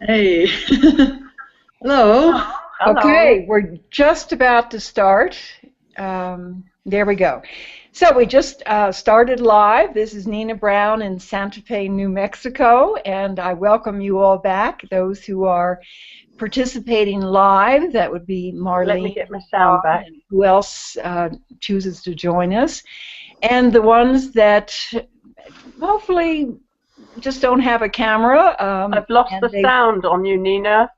Hey. Hello. Hello. Okay, we're just about to start. There we go. So we just started live. This is Nina Brown in Santa Fe, New Mexico, and I welcome you all back. Those who are participating live, that would be Marlene. Let me get my sound back. And who else chooses to join us? And the ones that hopefully just don't have a camera. I've lost the sound on you, Nina.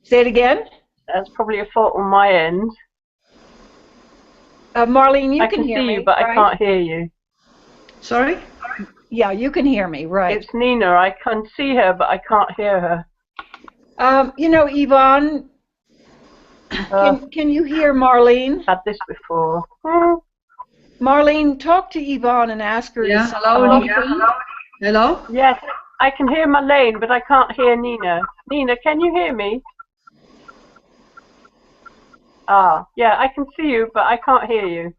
Say it again. That's probably a fault on my end. Marlene, you can hear me. I can see you, but right? I can't hear you. Sorry? Yeah, you can hear me, right? It's Nina. I can see her, but I can't hear her. You know, Yvonne, can you hear Marlene? Had this before. Marlene, talk to Yvonne and ask her. Yeah, hello. Hello? Yes, I can hear Marlene, but I can't hear Nina. Nina, can you hear me? Yeah, I can see you, but I can't hear you.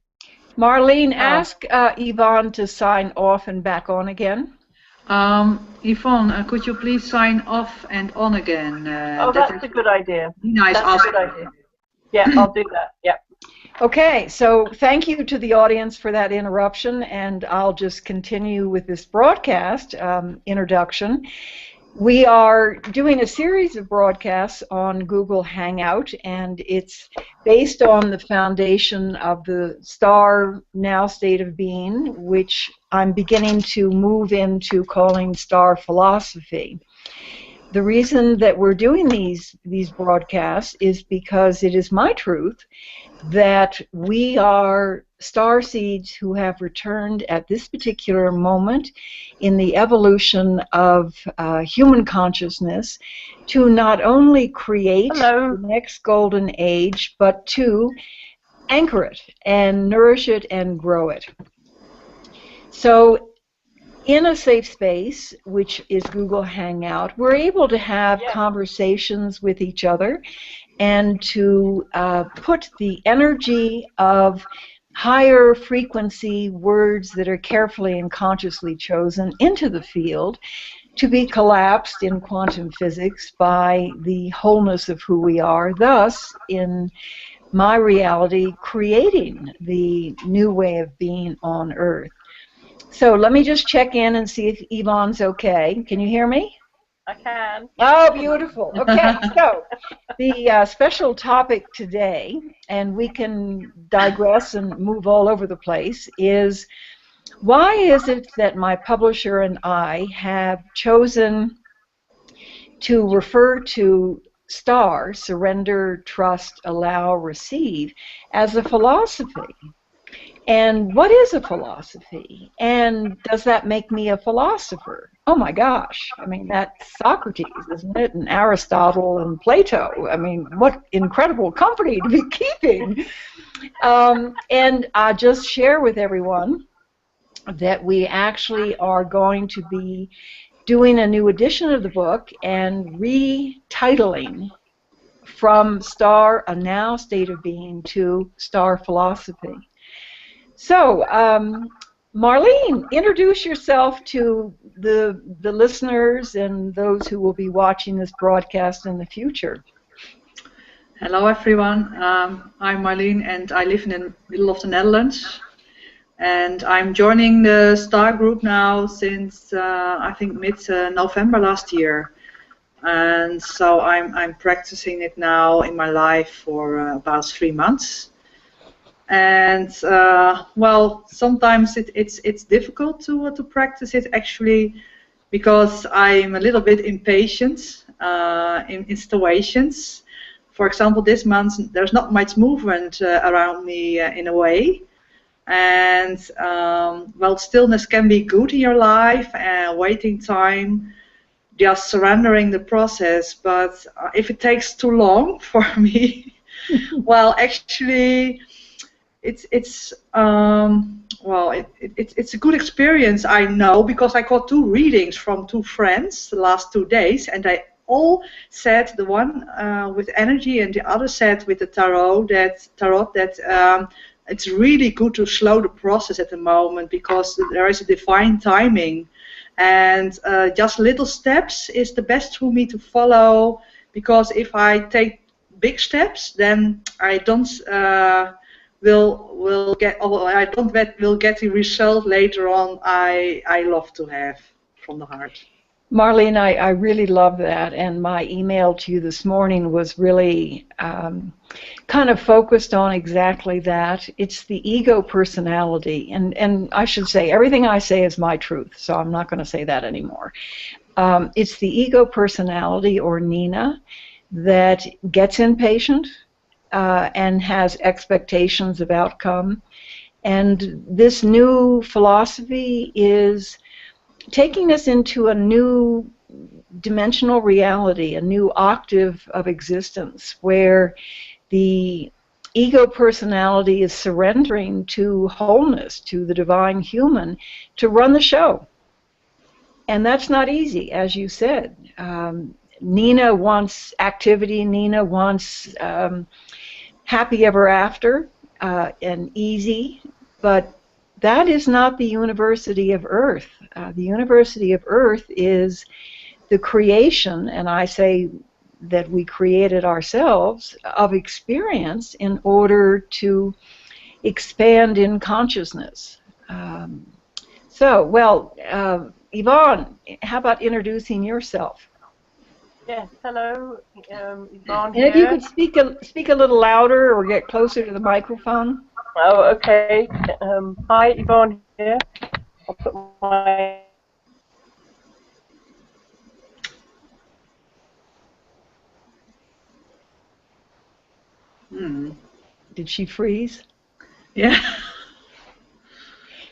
Marlene, ask Yvonne to sign off and back on again. Yvonne, could you please sign off and on again? That's a good idea. Nice. That's a good idea. Yeah, I'll do that. Yeah. Okay, so thank you to the audience for that interruption, and I'll just continue with this broadcast introduction. We are doing a series of broadcasts on Google Hangout, and it's based on the foundation of the star now state of being, which I'm beginning to move into calling star philosophy. The reason that we're doing these broadcasts is because it is my truth that we are star seeds who have returned at this particular moment in the evolution of human consciousness to not only create the next golden age, but to anchor it and nourish it and grow it. So in a safe space, which is Google Hangout, we're able to have conversations with each other and to put the energy of higher frequency words that are carefully and consciously chosen into the field to be collapsed in quantum physics by the wholeness of who we are, thus, in my reality, creating the new way of being on Earth. So let me just check in and see if Yvonne's okay. Can you hear me? I can. Oh, beautiful. Okay, so the special topic today, and we can digress and move all over the place, is why is it that my publisher and I have chosen to refer to STAR, Surrender, Trust, Allow, Receive, as a philosophy? And what is a philosophy? And does that make me a philosopher? Oh my gosh, I mean, that's Socrates, isn't it? And Aristotle and Plato. I mean, what incredible company to be keeping. And I just share with everyone that we actually are going to be doing a new edition of the book and retitling from Star, a Now State of Being, to Star Philosophy. So, Marlene, introduce yourself to the listeners and those who will be watching this broadcast in the future. Hello, everyone. I'm Marlene, and I live in the middle of the Netherlands. And I'm joining the STAR group now since, I think, mid-November last year. And so I'm practicing it now in my life for about 3 months. And well, sometimes it's difficult to practice it actually, because I'm a little bit impatient in situations. For example, this month there's not much movement around me in a way, and well, stillness can be good in your life and waiting time, just surrendering the process. But if it takes too long for me, well, actually. It's well, it's a good experience, I know, because I got 2 readings from 2 friends the last 2 days, and they all said, the one with energy and the other said with the tarot that it's really good to slow the process at the moment because there is a divine timing, and just little steps is the best for me to follow, because if I take big steps, then I don't will get, or I don't will get the result later on I love to have from the heart. Marlene, I really love that, and my email to you this morning was really kind of focused on exactly that. It's the ego personality, and I should say everything I say is my truth, so I'm not going to say that anymore. It's the ego personality, or Nina, that gets impatient and has expectations of outcome. And this new philosophy is taking us into a new dimensional reality, a new octave of existence, where the ego personality is surrendering to wholeness, to the divine human, to run the show. And that's not easy, as you said. Nina wants activity. Nina wants happy ever after and easy, but that is not the University of Earth. The University of Earth is the creation, and I say that we created ourselves, of experience in order to expand in consciousness. Yvonne, how about introducing yourself? Yes, hello, Yvonne And if you could speak a little louder or get closer to the microphone. Oh, okay. Hi, Yvonne here. I'll put my... Did she freeze? Yeah.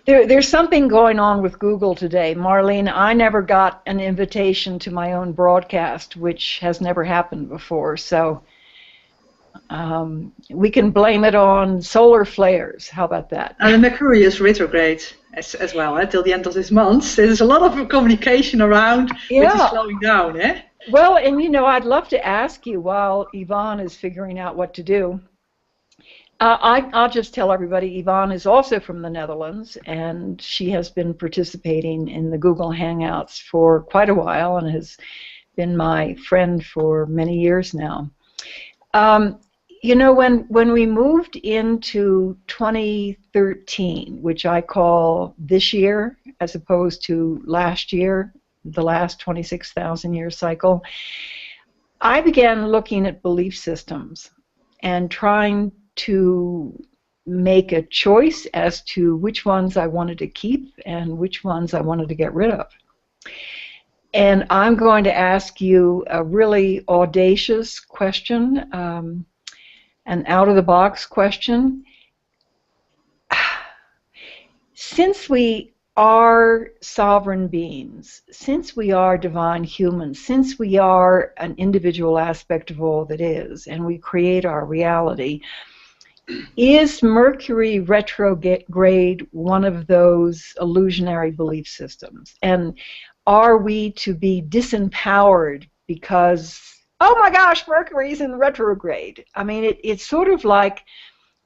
There's something going on with Google today. Marlene, I never got an invitation to my own broadcast, which has never happened before. So we can blame it on solar flares. How about that? And the Mercury is retrograde as well, till the end of this month. There's a lot of communication around, which is slowing down. Well, and you know, I'd love to ask you, while Yvonne is figuring out what to do, I'll just tell everybody, Yvonne is also from the Netherlands, and she has been participating in the Google Hangouts for quite a while and has been my friend for many years now. You know, when we moved into 2013, which I call this year as opposed to last year, the last 26,000 year cycle, I began looking at belief systems and trying to make a choice as to which ones I wanted to keep and which ones I wanted to get rid of. And I'm going to ask you a really audacious question, an out-of-the-box question. Since we are sovereign beings, since we are divine humans, since we are an individual aspect of all that is, and we create our reality, is Mercury retrograde one of those illusionary belief systems? And are we to be disempowered because, oh my gosh, Mercury's in retrograde? I mean, it's sort of like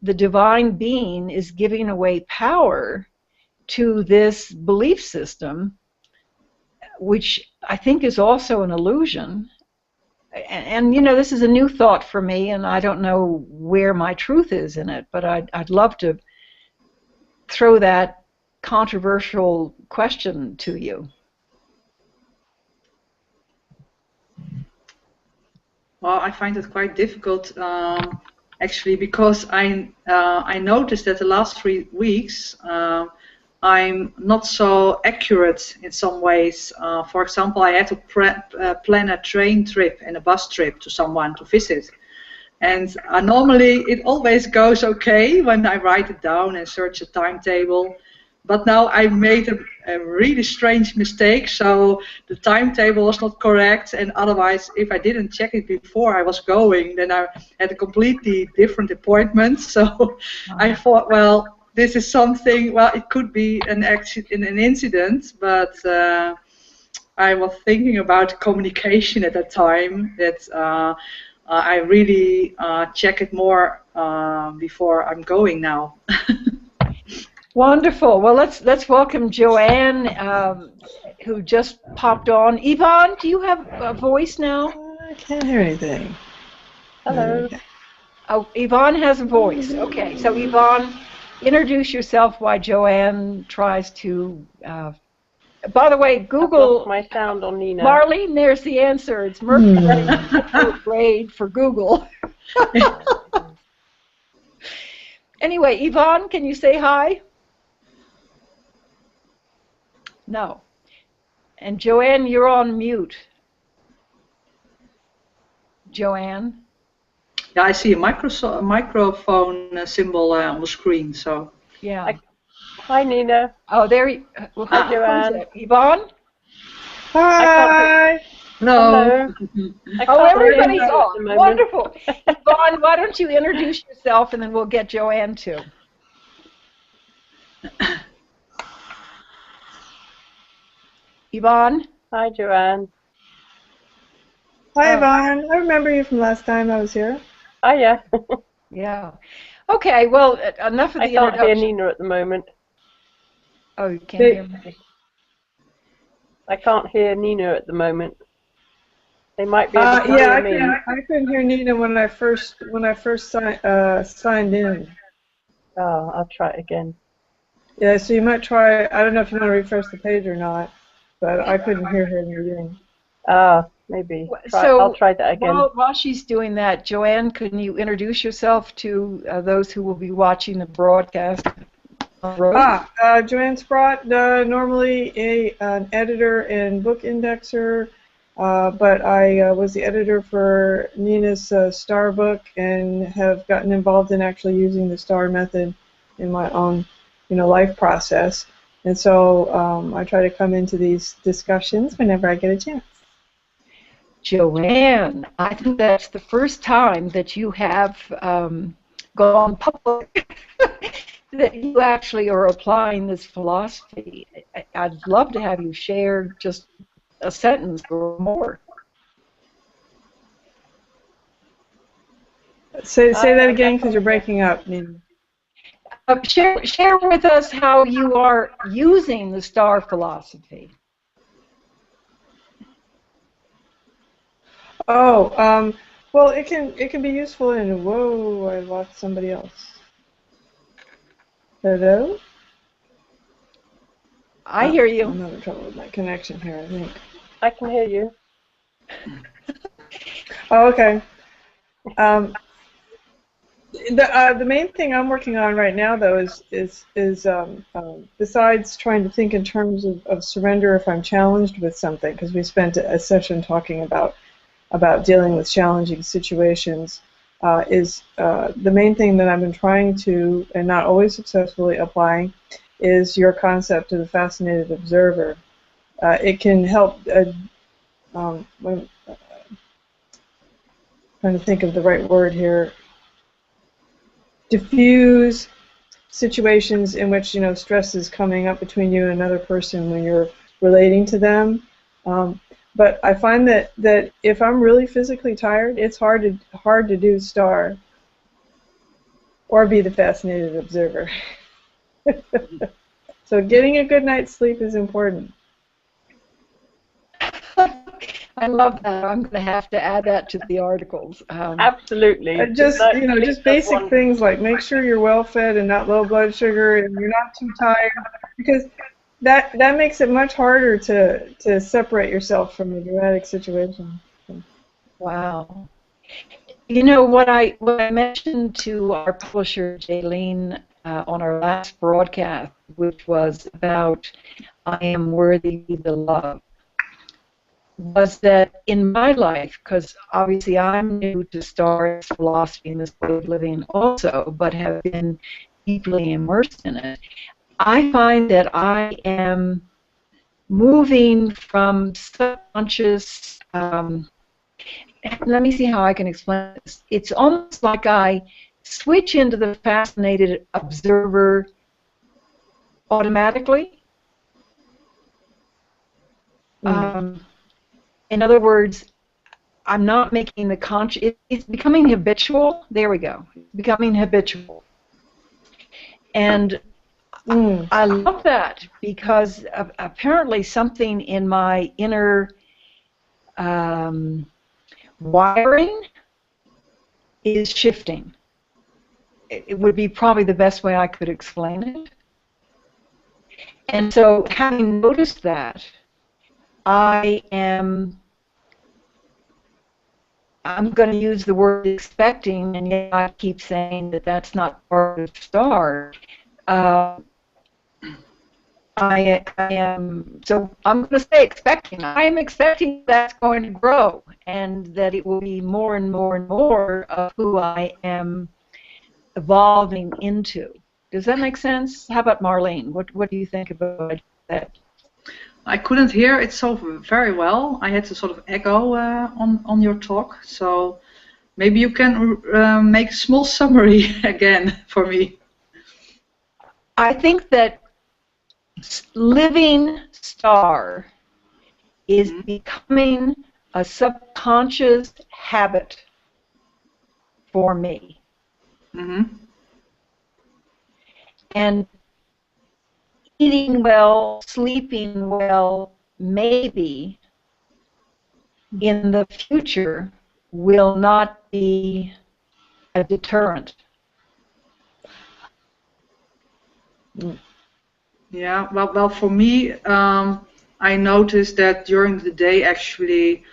the divine being is giving away power to this belief system, which I think is also an illusion. And you know, this is a new thought for me, and I don't know where my truth is in it, but I'd love to throw that controversial question to you. Well, I find it quite difficult, actually, because I noticed that the last 3 weeks I'm not so accurate in some ways. For example, I had to plan a train trip and a bus trip to someone to visit. And normally it always goes okay when I write it down and search a timetable. But now I made a really strange mistake, so the timetable was not correct, and otherwise, if I didn't check it before I was going, then I had a completely different appointment. So I thought, well, this is something, well, it could be an incident, but I was thinking about communication at that time, that I really check it more before I'm going now. Wonderful. Well, let's welcome Joanne, who just popped on. Yvonne, do you have a voice now? I can't hear anything. Hello. Okay. Oh, Yvonne has a voice. Okay, so Yvonne, introduce yourself while Joanne tries to. By the way, I've Google. lost my sound on Nina. Marlene, there's the answer. It's Mercury grade for Google. Anyway, Yvonne, can you say hi? No. And Joanne, you're on mute. Joanne? Yeah, I see a microphone symbol on the screen. So. Yeah. Hi, Nina. Oh, there you. Well, Hi, Joanne. Yvonne? Hi. Hello. Oh, everybody's on. Wonderful. Yvonne, why don't you introduce yourself and then we'll get Joanne too. Yvonne? Hi, Joanne. Hi, Yvonne. I remember you from last time I was here. Oh, yeah. Yeah. Okay, well, enough of the I can't hear introduction. Nina at the moment. Oh, you can't hear me. I can't hear Nina at the moment. They might be able to hear me. I couldn't hear Nina when I first signed in. Oh, I'll try it again. Yeah, so you might try. I don't know if you want to refresh the page or not, but I couldn't hear her in the beginning. Ah, maybe. So I'll try that again. While she's doing that, Joanne, can you introduce yourself to those who will be watching the broadcast? Joanne Sprott, normally an editor and book indexer, but I was the editor for Nina's STAR book and have gotten involved in actually using the STAR method in my own, life process. And so I try to come into these discussions whenever I get a chance. Joanne, I think that's the first time that you have gone public, that you actually are applying this philosophy. I'd love to have you share just a sentence or more. Say that again, because you're breaking up, Nina. Share with us how you are using the STAR philosophy. Oh, well, it can be useful in. Whoa, I lost somebody else. Hello? I hear you. I'm having trouble with my connection here, I think. I can hear you. Oh, okay. The main thing I'm working on right now, though, is besides trying to think in terms of surrender if I'm challenged with something, because we spent a session talking about dealing with challenging situations, is the main thing that I've been trying to, and not always successfully applying, is your concept of the fascinated observer. It can help, trying to think of the right word here, diffuse situations in which stress is coming up between you and another person when you're relating to them. But I find that if I'm really physically tired, it's hard to do STAR or be the fascinated observer. So getting a good night's sleep is important. I love that. I'm going to have to add that to the articles. Absolutely. Just basic things like make sure you're well fed and not low blood sugar and you're not too tired, because that makes it much harder to separate yourself from a dramatic situation. Wow. What I mentioned to our publisher Jaylene on our last broadcast, which was about I am worthy to be beloved, was that in my life, because obviously I'm new to STAR philosophy and this way of living also, but have been deeply immersed in it, I find that I am moving from subconscious, let me see how I can explain this. It's almost like I switch into the fascinated observer automatically. In other words, I'm not making the conscious, it's becoming habitual. There we go. It's becoming habitual. And I love that because apparently something in my inner wiring is shifting. It would be probably the best way I could explain it. And so, having noticed that, I'm going to use the word expecting, and yet I keep saying that that's not part of STAR. I am, so I'm going to say expecting. I am expecting that's going to grow and that it will be more and more and more of who I am evolving into. Does that make sense? How about Marlene? What do you think about that? I couldn't hear it so very well. I had to sort of echo on your talk. So maybe you can make a small summary again for me. I think that living STAR is becoming a subconscious habit for me. And eating well, sleeping well, maybe in the future will not be a deterrent. Yeah, well, for me, I noticed that during the day, actually,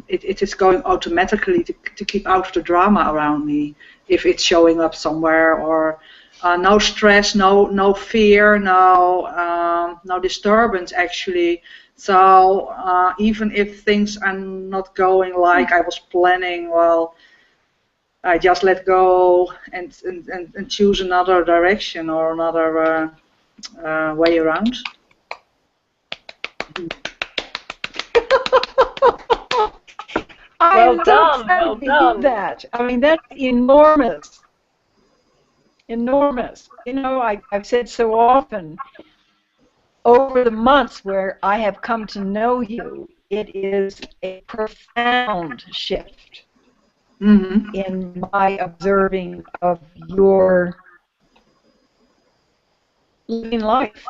it is going automatically to keep out of the drama around me. If it's showing up somewhere, or no stress, no fear, no disturbance, actually. So even if things are not going like I was planning, well, I just let go and choose another direction or another way around. I'm so excited to hear that. I mean, that's enormous. Enormous. You know, I've said so often, over the months where I have come to know you, it is a profound shift in my observing of your living life.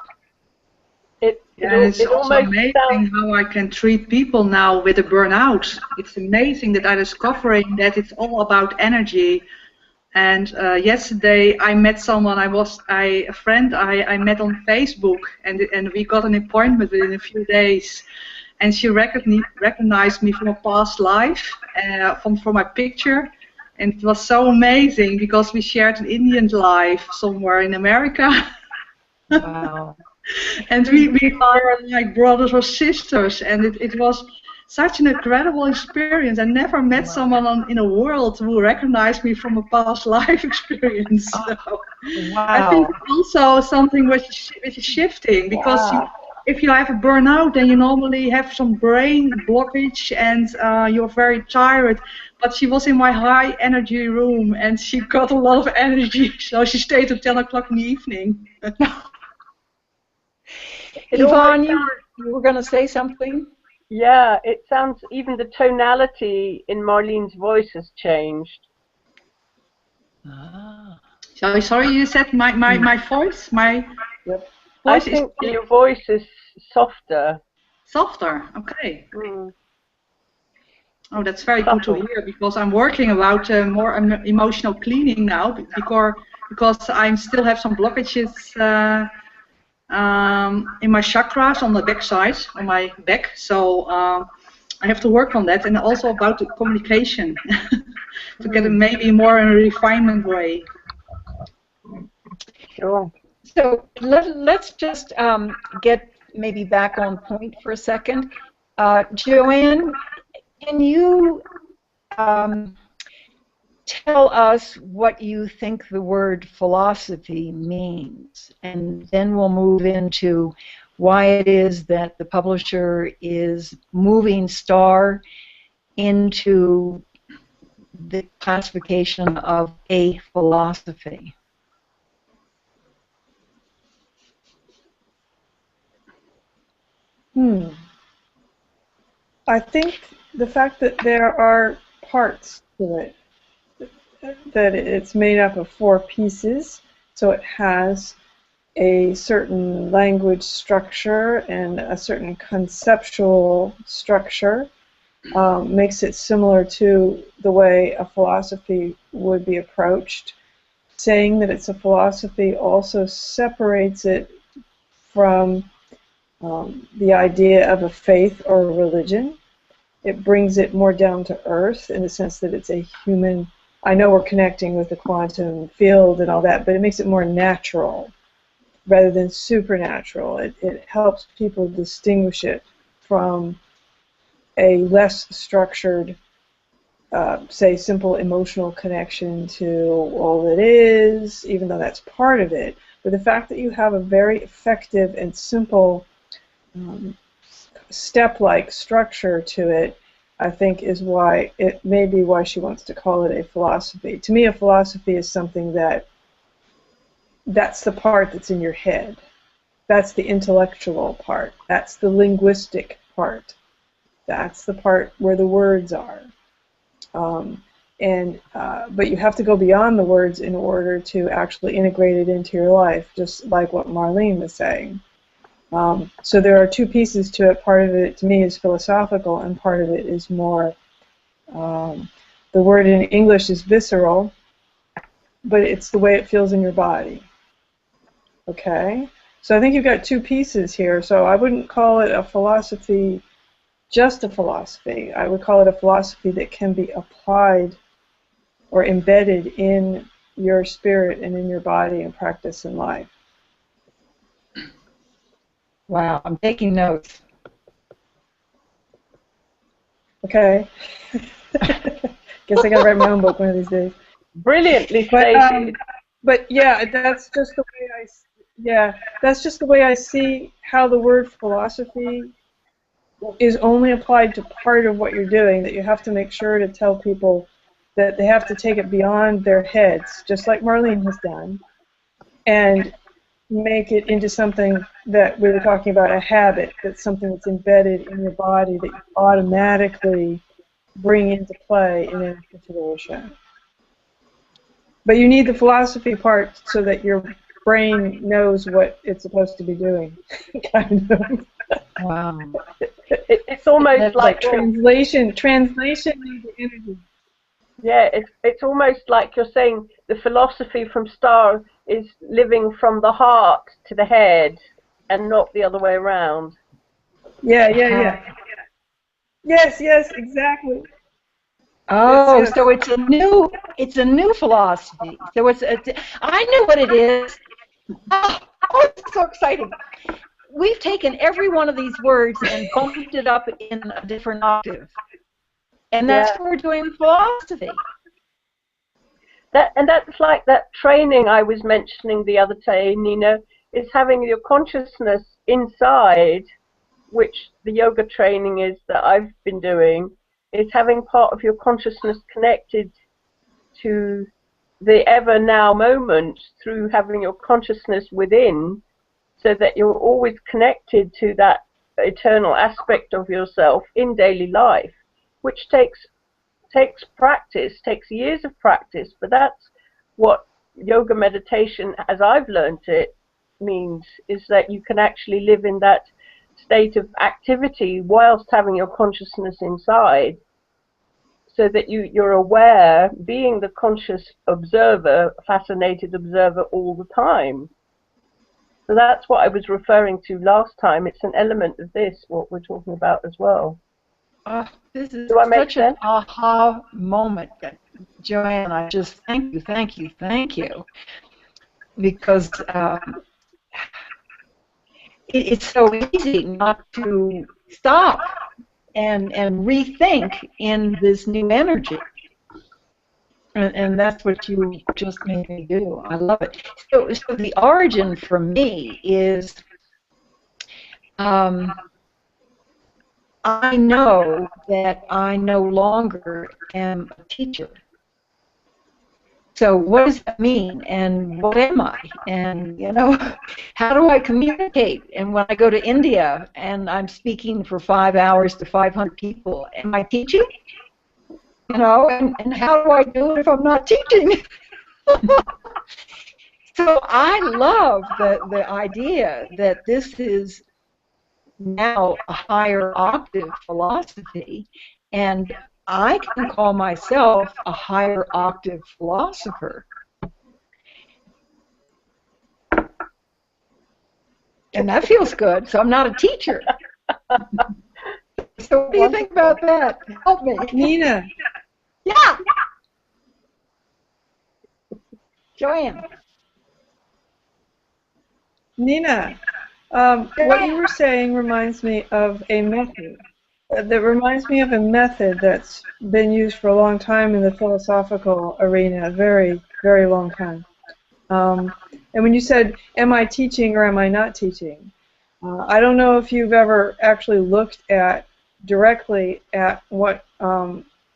It's also amazing how I can treat people now with a burnout. It's amazing that I'm discovering that it's all about energy. And yesterday I met someone, a friend I met on Facebook, and we got an appointment within a few days. And she recognized me from a past life, from my picture. And it was so amazing because we shared an Indian life somewhere in America. Wow. And we were like brothers or sisters, and it was such an incredible experience. I never met someone in a world who recognized me from a past life experience. So I think also something which is shifting, because if you have a burnout, then you normally have some brain blockage and you're very tired. But she was in my high energy room and she got a lot of energy, so she stayed till 10 o'clock in the evening. Yvonne, you were going to say something? Yeah, it sounds, even the tonality in Marlene's voice has changed. Sorry, you said my voice? Yep. I think your voice is softer. Softer, okay. Oh, that's very good to hear, because I'm working about more emotional cleaning now, because I still have some blockages in my chakras on the back side, on my back. So I have to work on that, and also about the communication to get it maybe more in a refinement way. Sure. So let's just get maybe back on point for a second. Joanne, can you tell us what you think the word philosophy means? And then we'll move into why it is that the publisher is moving STAR into the classification of a philosophy. I think the fact that there are parts to it, that it's made up of 4 pieces, So it has a certain language structure and a certain conceptual structure. Makes it similar to the way a philosophy would be approached. Saying that it's a philosophy also separates it from the idea of a faith or a religion. It brings it more down to earth in the sense that it's a human. I know we're connecting with the quantum field and all that, but it makes it more natural rather than supernatural. It helps people distinguish it from a less structured, say, simple emotional connection to all it is, even though that's part of it. But the fact that you have a very effective and simple step-like structure to it, I think is why it may be why she wants to call it a philosophy. To me, a philosophy is something that's the part that's in your head. That's the intellectual part. That's the linguistic part. That's the part where the words are. But you have to go beyond the words in order to actually integrate it into your life, just like what Marlene was saying. So there are two pieces to it. Part of it, to me, is philosophical, and part of it is more, the word in English is visceral, but it's the way it feels in your body. Okay? So I think you've got two pieces here. So I wouldn't call it a philosophy, just a philosophy. I would call it a philosophy that can be applied or embedded in your spirit and in your body and practice in life. Wow, I'm taking notes. Okay. Guess I gotta write my own book one of these days. Brilliantly stated. But yeah, that's just the way that's just the way I see how the word philosophy is only applied to part of what you're doing, that you have to make sure to tell people that they have to take it beyond their heads, just like Marlene has done, and make it into something that we were talking about, a habit, that's something that's embedded in your body that you automatically bring into play in any situation. But you need the philosophy part so that your brain knows what it's supposed to be doing, kind of. Wow. It's almost like translation needs the energy. Yeah, it's almost like you're saying the philosophy from Star is living from the heart to the head and not the other way around. Yeah. Yes, exactly. Oh, yes. so it's a new philosophy. So I know what it is. Oh, it's so exciting. We've taken every one of these words and bumped it up in a different octave. And that's what we're doing with philosophy. That's like that training I was mentioning the other day, Nina, is having your consciousness inside, which the yoga training is that I've been doing, is having part of your consciousness connected to the ever now moment through having your consciousness within, so that you're always connected to that eternal aspect of yourself in daily life, which takes practice, takes years of practice, but that's what yoga meditation, as I've learned it, means, is that you can actually live in that state of activity whilst having your consciousness inside, so that you're aware, being the conscious observer, fascinated observer all the time. So that's what I was referring to last time. It's an element of this, what we're talking about as well. This is such an aha moment, Joanne. I just thank you. Because it's so easy not to stop and rethink in this new energy. And that's what you just made me do. I love it. So the origin for me is I know that I no longer am a teacher. So what does that mean? And what am I? And, how do I communicate? And when I go to India and I'm speaking for 5 hours to 500 people, am I teaching? And how do I do it if I'm not teaching? So I love the idea that this is now a higher octave philosophy, and I can call myself a higher octave philosopher. And that feels good, so I'm not a teacher. So what do you think about that? Help me. Nina. Yeah. Joanne. Nina, what you were saying reminds me of a method. That reminds me of a method that's been used for a long time in the philosophical arena, a very, very long time. And when you said, am I teaching or am I not teaching? I don't know if you've ever actually looked at directly at what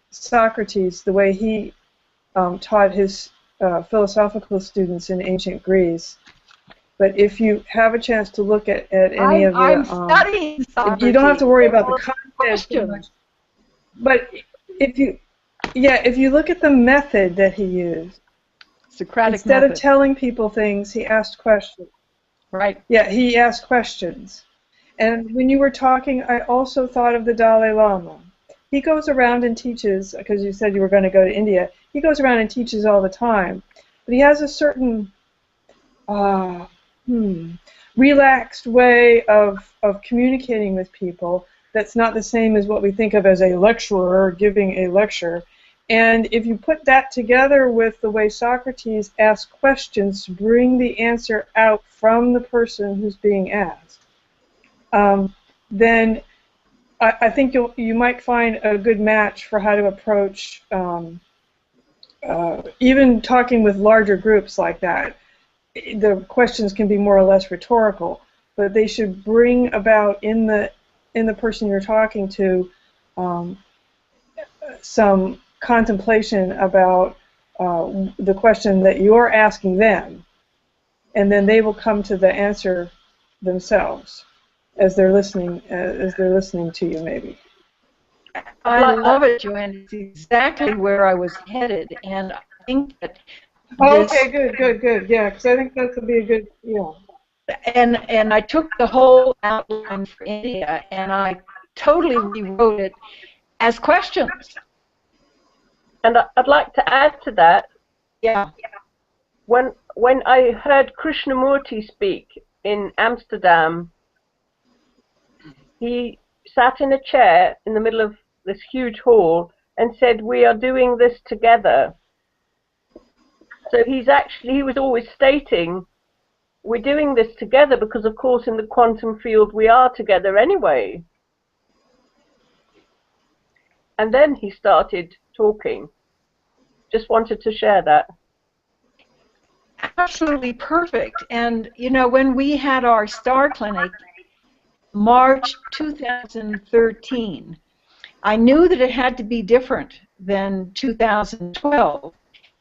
Socrates, the way he taught his philosophical students in ancient Greece. But if you have a chance to look at any of the, I'm studying Socrates. You don't have to worry about the content. But if you look at the method that he used, Socratic instead method. of telling people things, he asked questions. Right. Yeah, he asked questions. And when you were talking, I also thought of the Dalai Lama. He goes around and teaches, because you said you were going to go to India. He goes around and teaches all the time. But he has a certain relaxed way of communicating with people that's not the same as what we think of as a lecturer giving a lecture. And if you put that together with the way Socrates asked questions to bring the answer out from the person who's being asked, then I think you might find a good match for how to approach even talking with larger groups like that. The questions can be more or less rhetorical, but they should bring about in the person you're talking to some contemplation about the question that you're asking them, and then they will come to the answer themselves as they're listening to you, maybe. I love it, Joanne. It's exactly where I was headed, and I think that. Okay, good. Yeah, because I think that would be a good, yeah. And I took the whole outline for India, and I totally rewrote it as questions. And I'd like to add to that. Yeah. When I heard Krishnamurti speak in Amsterdam, he sat in a chair in the middle of this huge hall and said, "We are doing this together." So he was always stating, we're doing this together because, of course, in the quantum field we are together anyway. And then he started talking. Just wanted to share that. Absolutely perfect. And, you know, when we had our STAR clinic, March 2013, I knew that it had to be different than 2012.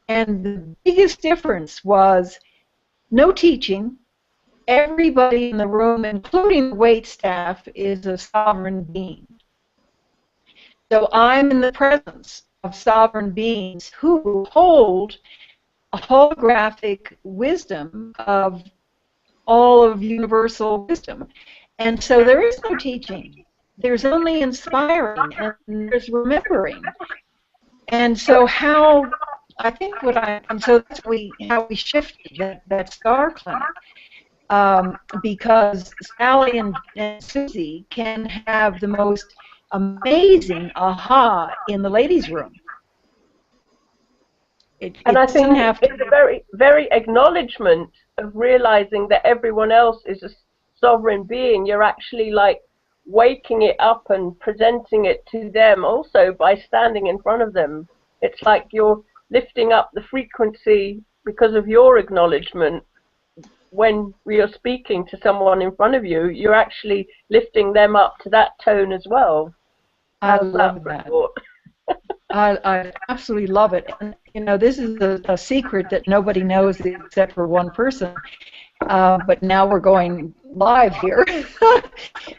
And the biggest difference was no teaching. Everybody in the room, including the wait staff, is a sovereign being. So I'm in the presence of sovereign beings who hold a holographic wisdom of all of universal wisdom. And so there is no teaching. There's only inspiring, and there's remembering. And so how that's how we shifted that STAR clinic. Because Sally and Susie can have the most amazing aha in the ladies' room. And I think it's a very, very acknowledgement of realizing that everyone else is a sovereign being. You're actually like waking it up and presenting it to them also by standing in front of them. It's like you're lifting up the frequency because of your acknowledgement. When we are speaking to someone in front of you, you're actually lifting them up to that tone as well. I love that. I absolutely love it. And, you know, this is a secret that nobody knows except for one person. But now we're going live here.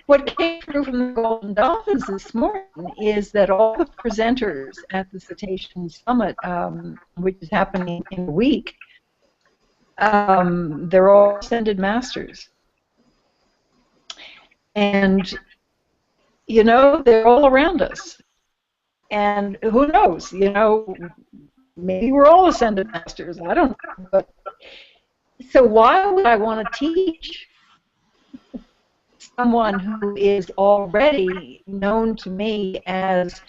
What came through from the Golden Dolphins this morning is that all the presenters at the Cetacean Summit, which is happening in a week, They're all ascended masters. And, you know, they're all around us. And who knows, you know, maybe we're all ascended masters. I don't know. But, so why would I want to teach someone who is already known to me as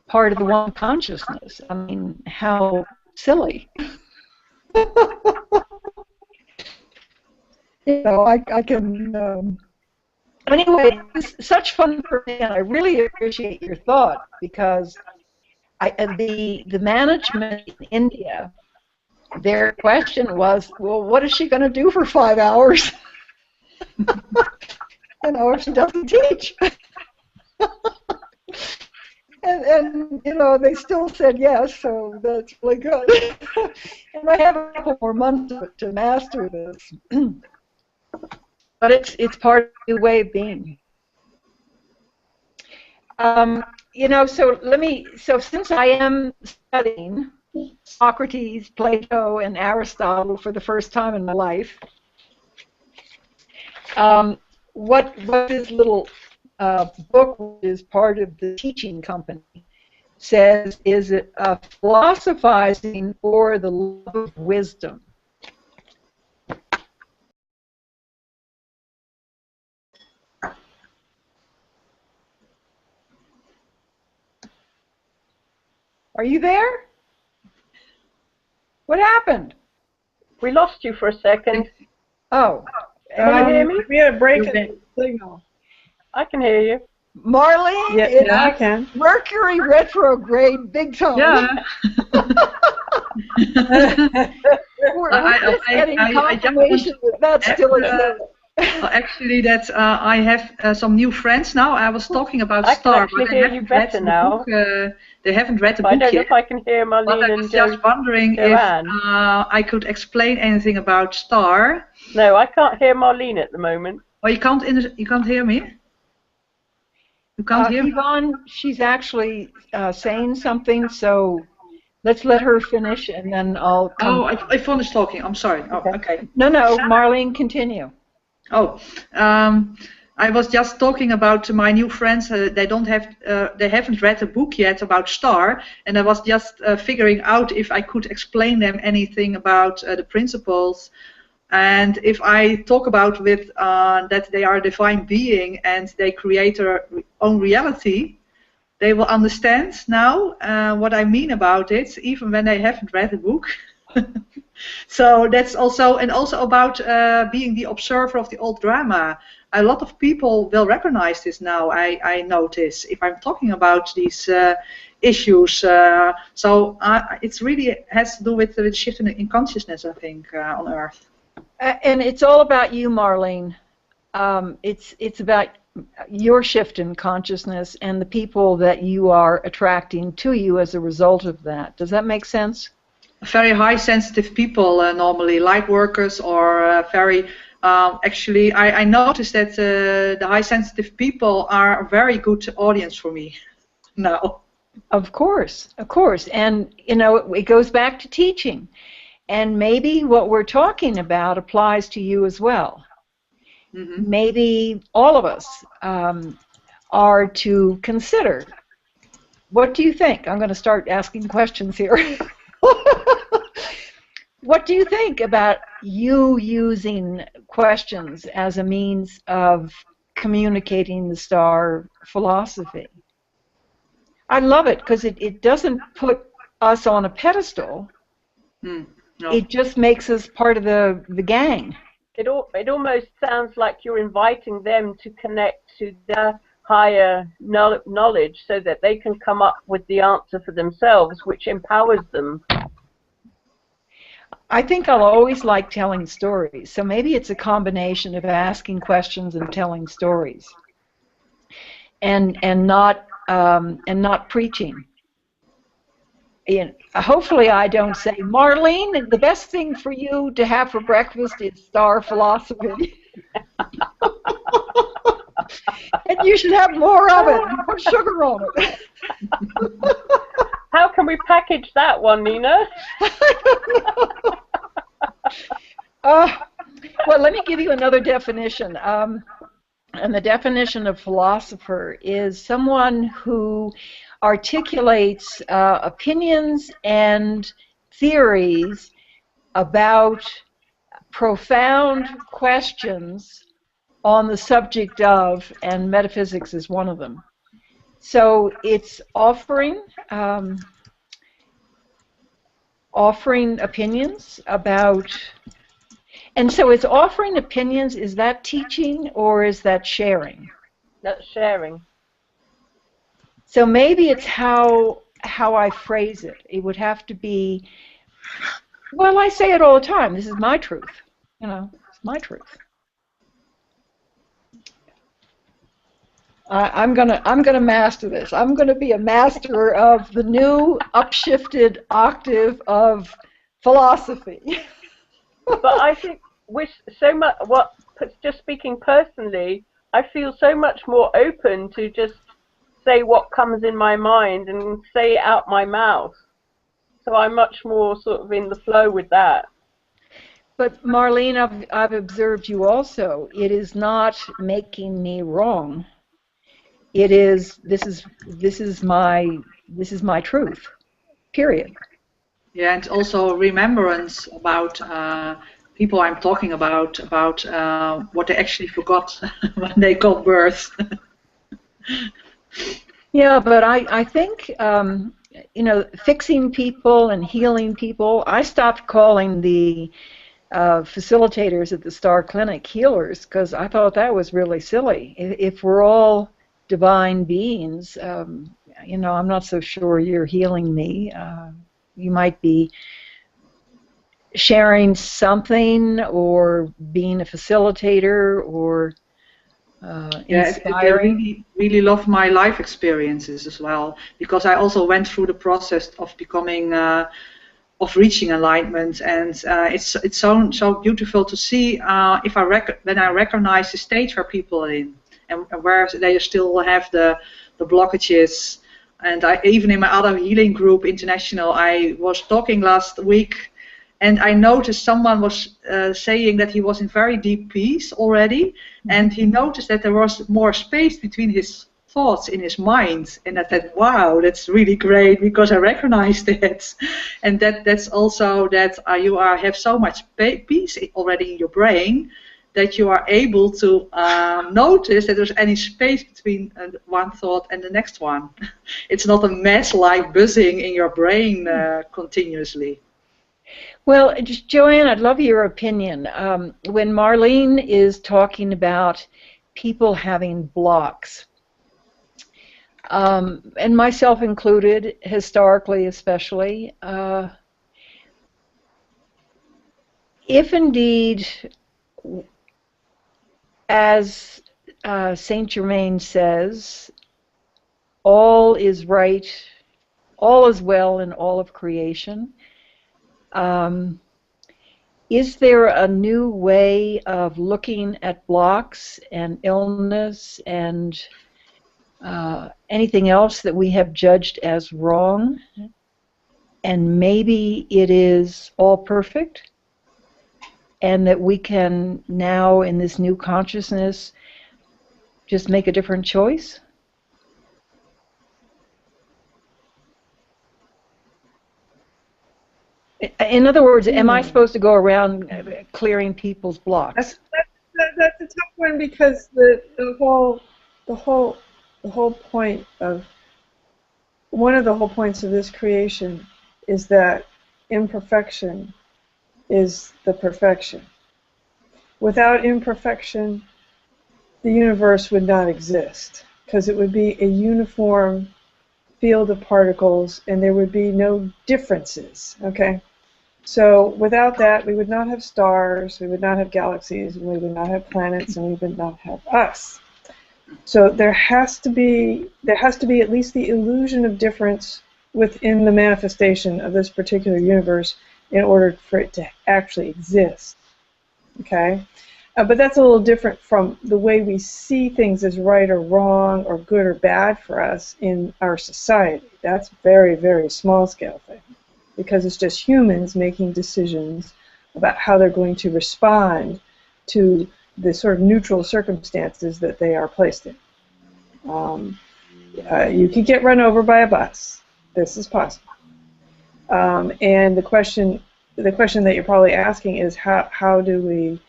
part of the one consciousness? I mean, how silly. You know, I can... Anyway, it's such fun for me, and I really appreciate your thought, because the management in India, their question was, well, what is she going to do for 5 hours? You know, if she doesn't teach. and you know, they still said yes, so that's really good. And I have a couple more months to master this. But it's part of the way of being. You know, so since I am studying Socrates, Plato, and Aristotle for the first time in my life, what this little book, which is part of the teaching company, says is philosophizing for the love of wisdom. Are you there? What happened? We lost you for a second. Oh. Can you hear me? We had a break in the signal. I can hear you. Marlene, Yeah, I can. Mercury retrograde big time. Yeah. We're just getting confirmation that still exists. Well, actually, that I have some new friends now. I was talking about I Star, can but hear you better now. They haven't read the book I don't know yet. if I can hear But Marlene I and was just wondering if I could explain anything about Star. No, I can't hear Marlene at the moment. Oh, you can't hear me? You can't hear me? Yvonne, she's actually saying something, so let's let her finish, and then I'll come. Oh, I finished talking. I'm sorry. Oh, okay. No, Marlene, continue. Oh, I was just talking about my new friends. They haven't read a book yet about Star, and I was just figuring out if I could explain them anything about the principles, and if I talk about that they are a divine being and they create their own reality, they will understand now what I mean about it, even when they haven't read the book. So that's also about being the observer of the old drama. A lot of people will recognize this now. I notice if I'm talking about these issues. So it really has to do with the shift in consciousness, I think, on Earth. And it's all about you, Marlene. It's about your shift in consciousness and the people that you are attracting to you as a result of that. Does that make sense? Very high sensitive people, normally light workers, or very actually I noticed that the high sensitive people are a very good audience for me now. Of course, and you know, it goes back to teaching, and maybe what we're talking about applies to you as well. Mm-hmm. Maybe all of us are to consider. What do you think? I'm going to start asking questions here. What do you think about you using questions as a means of communicating the Star philosophy? I love it because it doesn't put us on a pedestal. No. It just makes us part of the gang. It almost sounds like you're inviting them to connect to their higher knowledge so that they can come up with the answer for themselves, which empowers them. I think I'll always like telling stories, so maybe it's a combination of asking questions and telling stories, and not preaching. And hopefully I don't say, Marlene, the best thing for you to have for breakfast is Star philosophy. And you should have more of it and put sugar on it. How can we package that one, Nina? Well, let me give you another definition. And the definition of philosopher is someone who articulates opinions and theories about profound questions on the subject of, and metaphysics is one of them. So it's offering opinions about, and so it's offering opinions. Is that teaching or is that sharing? That's sharing. So maybe it's how I phrase it. It would have to be, well, I say it all the time. This is my truth. You know, it's my truth. I'm gonna master this. I'm gonna be a master of the new upshifted octave of philosophy. But I think with so much, just speaking personally, I feel so much more open to just say what comes in my mind and say it out my mouth. So I'm much more sort of in the flow with that. But Marlene, I've observed you also. It is not making me wrong. It is this is my truth. Period. Yeah, and also remembrance about people I'm talking about what they actually forgot when they got birth. Yeah, but I think you know, fixing people and healing people. I stopped calling the facilitators at the Star Clinic healers because I thought that was really silly. If we're all divine beings, you know, I'm not so sure you're healing me. You might be sharing something or being a facilitator or inspiring. I really love my life experiences as well, because I also went through the process of becoming of reaching enlightenment, and it's so beautiful to see when I recognize the stage where people are in and where they still have the blockages. And even in my other healing group, International, I was talking last week, and I noticed someone was saying that he was in very deep peace already, and he noticed that there was more space between his thoughts in his mind, and I thought, wow, that's really great, because I recognized it. And that's also that you have so much peace already in your brain that you are able to notice that there's any space between one thought and the next one. It's not a mess like buzzing in your brain continuously. Well, Joanne, I'd love your opinion. When Marlene is talking about people having blocks, and myself included, historically especially, if indeed, as Saint Germain says, all is right, all is well in all of creation, is there a new way of looking at blocks and illness and anything else that we have judged as wrong, and maybe it is all perfect, and that we can now, in this new consciousness, just make a different choice? In other words, am I supposed to go around clearing people's blocks? That's a tough one, because the whole point of one of the whole points of this creation is that imperfection is the perfection. Without imperfection, the universe would not exist, because it would be a uniform field of particles and there would be no differences. Okay? So without that, we would not have stars, we would not have galaxies, and we would not have planets, and we would not have us. So there has to be at least the illusion of difference within the manifestation of this particular universe in order for it to actually exist. Okay? But that's a little different from the way we see things as right or wrong or good or bad for us in our society. That's very, very small scale thing, because it's just humans making decisions about how they're going to respond to the sort of neutral circumstances that they are placed in. You could get run over by a bus. This is possible. And the question that you're probably asking is how do we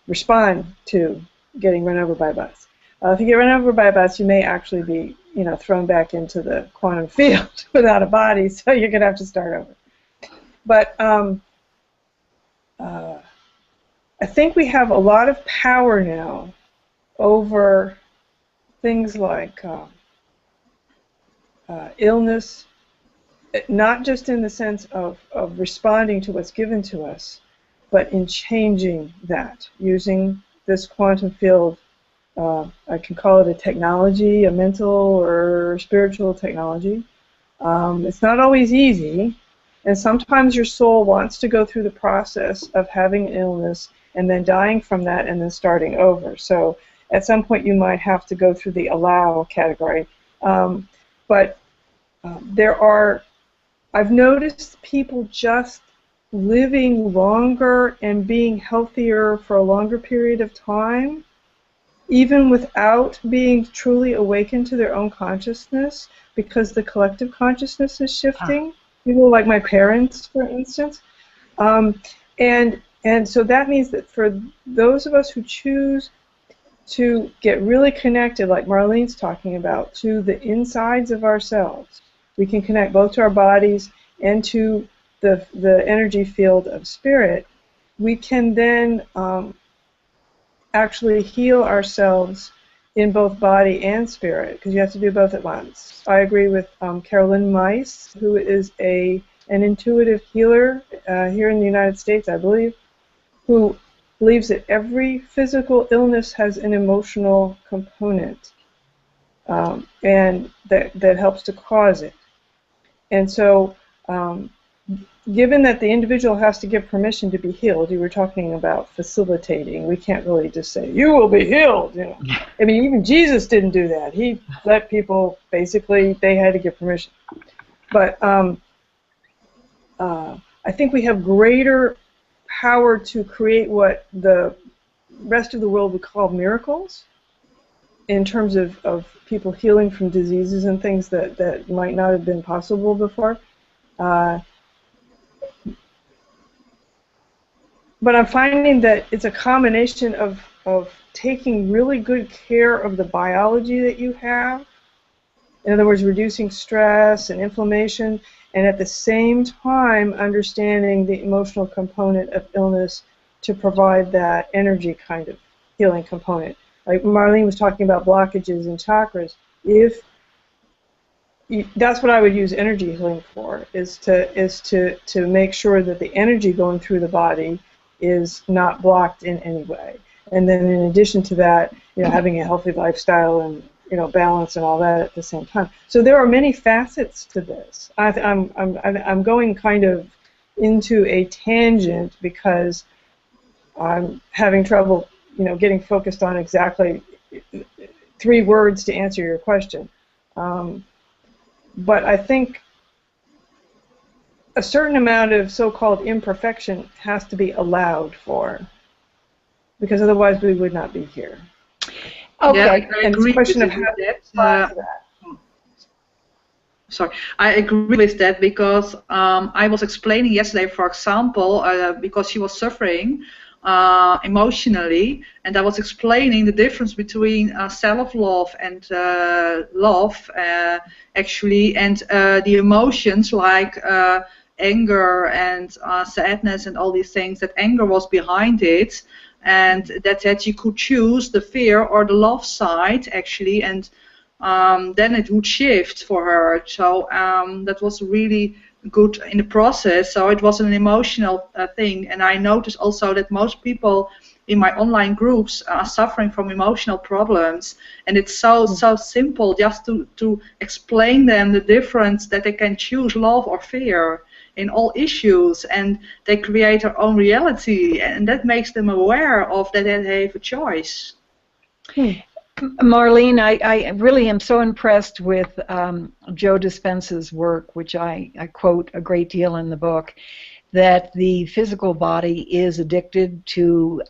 respond to getting run over by a bus? If you get run over by a bus, you may actually be, thrown back into the quantum field without a body, so you're going to have to start over. But I think we have a lot of power now over things like illness, not just in the sense of responding to what's given to us, but in changing that, using this quantum field. I can call it a technology, a mental or spiritual technology. It's not always easy, and sometimes your soul wants to go through the process of having illness and then dying from that and then starting over. So at some point you might have to go through the allow category. But I've noticed people just living longer and being healthier for a longer period of time, even without being truly awakened to their own consciousness, because the collective consciousness is shifting. People like my parents, for instance. And so that means that for those of us who choose to get really connected, like Marlene's talking about, to the insides of ourselves, we can connect both to our bodies and to the energy field of spirit. We can then actually heal ourselves in both body and spirit, because you have to do both at once. I agree with Carolyn Mice, who is an intuitive healer here in the United States, I believe, who believes that every physical illness has an emotional component, and that helps to cause it. And so, given that the individual has to give permission to be healed, you were talking about facilitating. We can't really just say, you will be healed. I mean, even Jesus didn't do that. He let people, basically, they had to give permission. But I think we have greater power to create what the rest of the world would call miracles, in terms of people healing from diseases and things that might not have been possible before. But I'm finding that it's a combination of taking really good care of the biology that you have, in other words, reducing stress and inflammation, and at the same time understanding the emotional component of illness to provide that energy kind of healing component. Like Marlene was talking about blockages and chakras. That's what I would use energy healing for, is to make sure that the energy going through the body is not blocked in any way. And then in addition to that, having a healthy lifestyle and balance and all that at the same time. So there are many facets to this. I'm going kind of into a tangent because I'm having trouble, getting focused on exactly 3 words to answer your question. But I think a certain amount of so-called imperfection has to be allowed for, because otherwise we would not be here. Okay. Yeah, I And it's agree a question with of how to that. respond to that. Sorry, I agree with that, because I was explaining yesterday, for example, because she was suffering emotionally, and I was explaining the difference between self-love and love, actually, and the emotions like anger and sadness and all these things, that anger was behind it, and that you could choose the fear or the love side, actually, and then it would shift for her. So that was really good in the process. So it was an emotional thing, and I noticed also that most people in my online groups are suffering from emotional problems, and it's so simple just to explain them the difference, that they can choose love or fear in all issues, and they create their own reality, and that makes them aware of that they have a choice. Marlene, I really am so impressed with Joe Dispenza's work, which I quote a great deal in the book, that the physical body is addicted to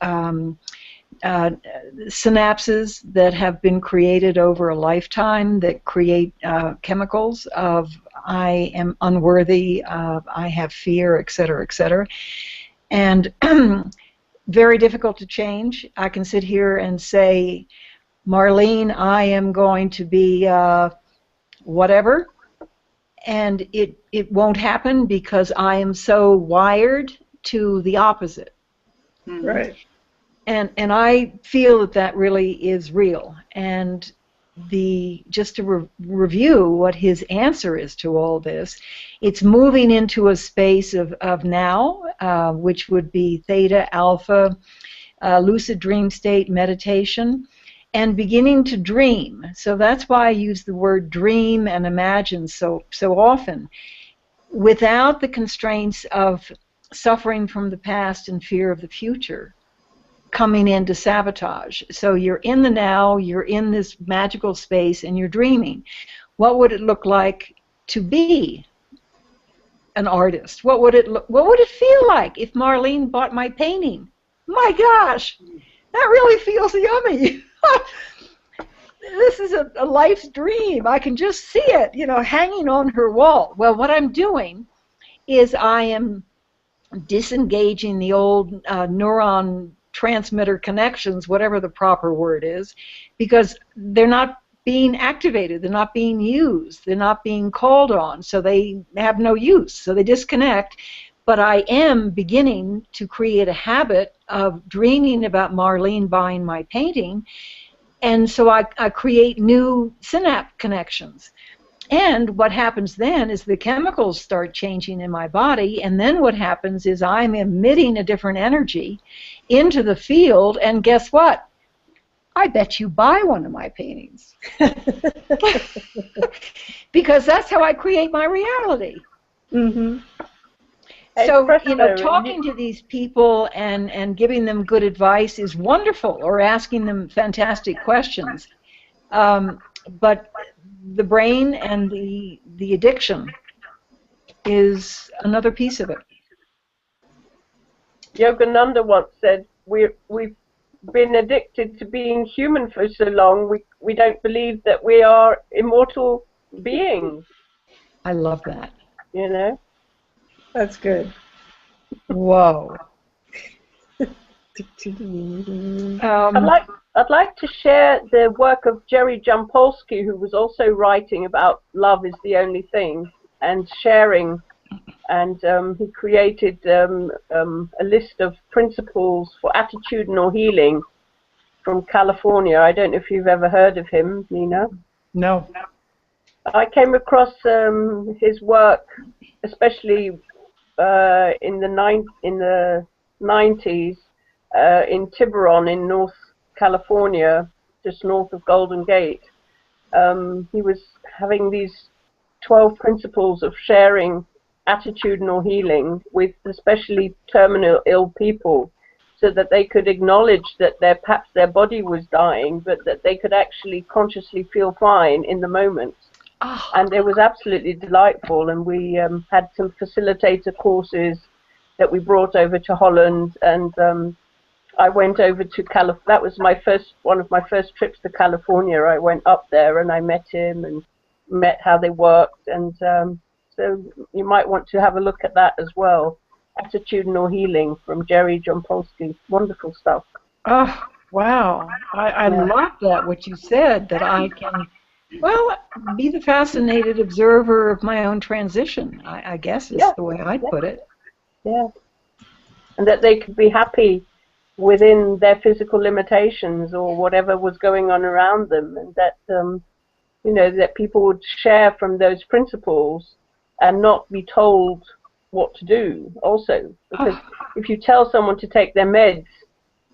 synapses that have been created over a lifetime that create chemicals of I am unworthy, I have fear, etc., etc. And very difficult to change. I can sit here and say, Marlene, I am going to be whatever, and it won't happen because I am so wired to the opposite. Right. And I feel that that really is real. And just to review what his answer is to all this, it's moving into a space of now, which would be theta, alpha, lucid dream state, meditation, and beginning to dream. So that's why I use the word dream and imagine so often, without the constraints of suffering from the past and fear of the future coming into sabotage. So you're in the now, you're in this magical space, and you're dreaming. What would it look like to be an artist? What would it feel like if Marlene bought my painting? My gosh, that really feels yummy. This is a life's dream. I can just see it, hanging on her wall. Well, what I'm doing is I am disengaging the old neuron transmitter connections, whatever the proper word is, because they're not being activated, they're not being used, they're not being called on, so they have no use, so they disconnect. But I am beginning to create a habit of dreaming about Marlene buying my painting, and so I create new synapse connections. And what happens then is the chemicals start changing in my body, and then what happens is I'm emitting a different energy into the field, and guess what? I bet you buy one of my paintings. Because that's how I create my reality. Mm-hmm. So, talking to these people and giving them good advice is wonderful, or asking them fantastic questions. But the brain and the addiction is another piece of it. Yogananda once said, we've been addicted to being human for so long, we don't believe that we are immortal beings. I love that. That's good. Whoa. I'd like to share the work of Jerry Jampolsky, who was also writing about love is the only thing and sharing. And he created a list of principles for attitudinal healing from California. I don't know if you've ever heard of him, Nina. No. I came across his work, especially in the 90s in Tiburon in North California, just north of Golden Gate. He was having these 12 principles of sharing attitudinal healing with especially terminal ill people, so that they could acknowledge that perhaps their body was dying, but that they could actually consciously feel fine in the moment. Oh. And it was absolutely delightful, and we had some facilitator courses that we brought over to Holland, and I went over to California. That was one of my first trips to California. I went up there and I met him and met how they worked, and so you might want to have a look at that as well. Attitudinal healing from Jerry Jampolsky. Wonderful stuff. Oh, wow. I love that, what you said, that I can, be the fascinated observer of my own transition, I guess is the way I'd put it. Yeah. And that they could be happy within their physical limitations or whatever was going on around them, and that, that people would share from those principles and not be told what to do also. Because if you tell someone to take their meds,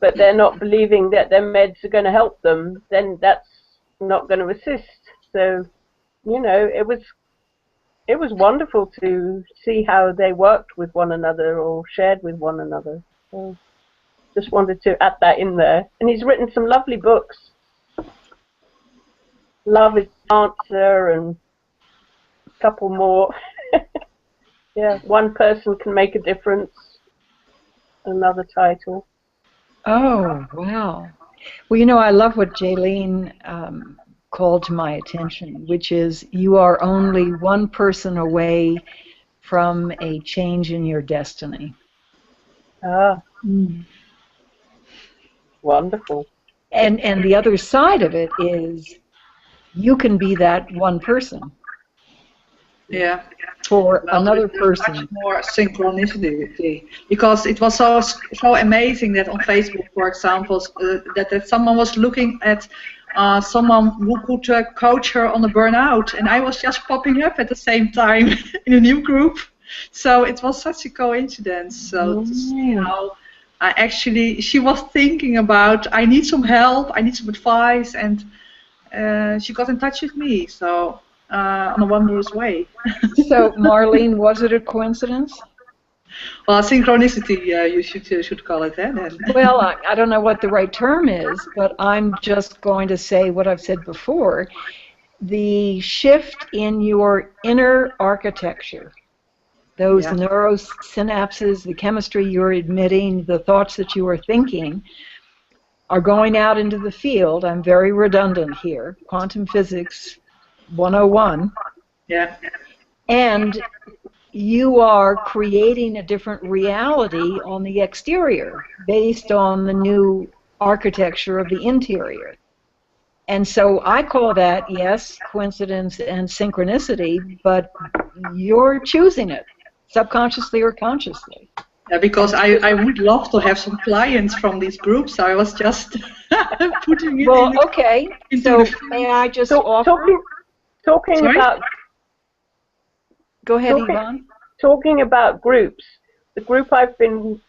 but they're not believing that their meds are going to help them, then that's not going to assist. So, it was wonderful to see how they worked with one another or shared with one another. So just wanted to add that in there. And he's written some lovely books. Love is the Answer and a couple more. Yeah, one person can make a difference. Another title. Oh, wow. Well, you know, I love what Jaylene called to my attention, which is you are only one person away from a change in your destiny. Ah, Mm. wonderful. And the other side of it is you can be that one person Yeah. for Well, another there's much person. more synchronicity because it was so amazing that on Facebook, for example, that someone was looking at someone who could coach her on a burnout, and I was just popping up at the same time in a new group. So it was such a coincidence. So to see how she was thinking about, I need some help, I need some advice, and she got in touch with me. So on a wondrous way. So, Marlene, was it a coincidence? Well, synchronicity, you should call it that then. Well, I don't know what the right term is, but I'm just going to say what I've said before. The shift in your inner architecture, those Yeah. neurosynapses, the chemistry you're emitting, the thoughts that you are thinking, are going out into the field. I'm very redundant here. Quantum physics 101. Yeah. And you are creating a different reality on the exterior based on the new architecture of the interior. And so I call that, yes, coincidence and synchronicity, but you're choosing it, subconsciously or consciously. Yeah, because I would love to have some clients from these groups. So I was just putting it Well, okay. So may I just offer? Talking Sorry? about Go ahead, Yvonne. Talking about groups, the group I've been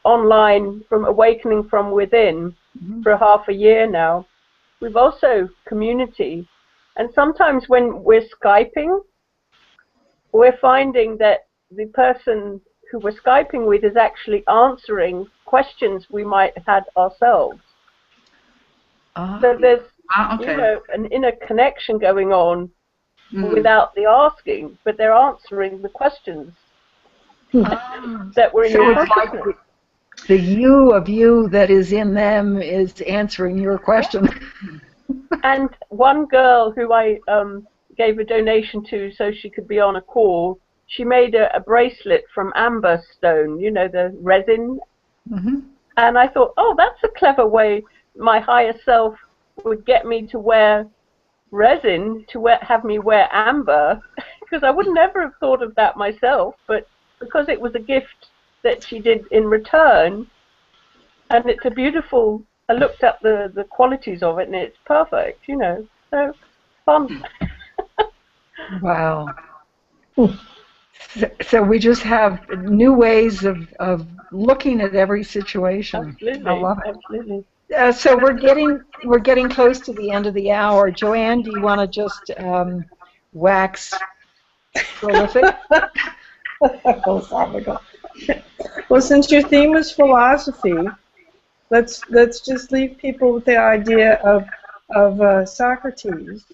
online from Awakening from Within for half a year now, we've also community. And sometimes when we're Skyping, we're finding that the person who we're Skyping with is actually answering questions we might have had ourselves. So there's an inner connection going on without the asking, but they're answering the questions that were in your consciousness. Like the you of you that is in them is answering your question. And one girl who I gave a donation to so she could be on a call, she made a bracelet from amber stone, you know, the resin. And I thought, oh, that's a clever way my higher self would get me to wear resin, have me wear amber, because I would never have thought of that myself, but because it was a gift that she did in return, and it's a beautiful, I looked up the qualities of it, and it's perfect, you know, so fun. Wow. So we just have new ways of looking at every situation. Absolutely, I love it. absolutely. So we're getting close to the end of the hour. Joanne, do you want to just wax prolific? Philosophical. Well, since your theme is philosophy, let's just leave people with the idea of Socrates,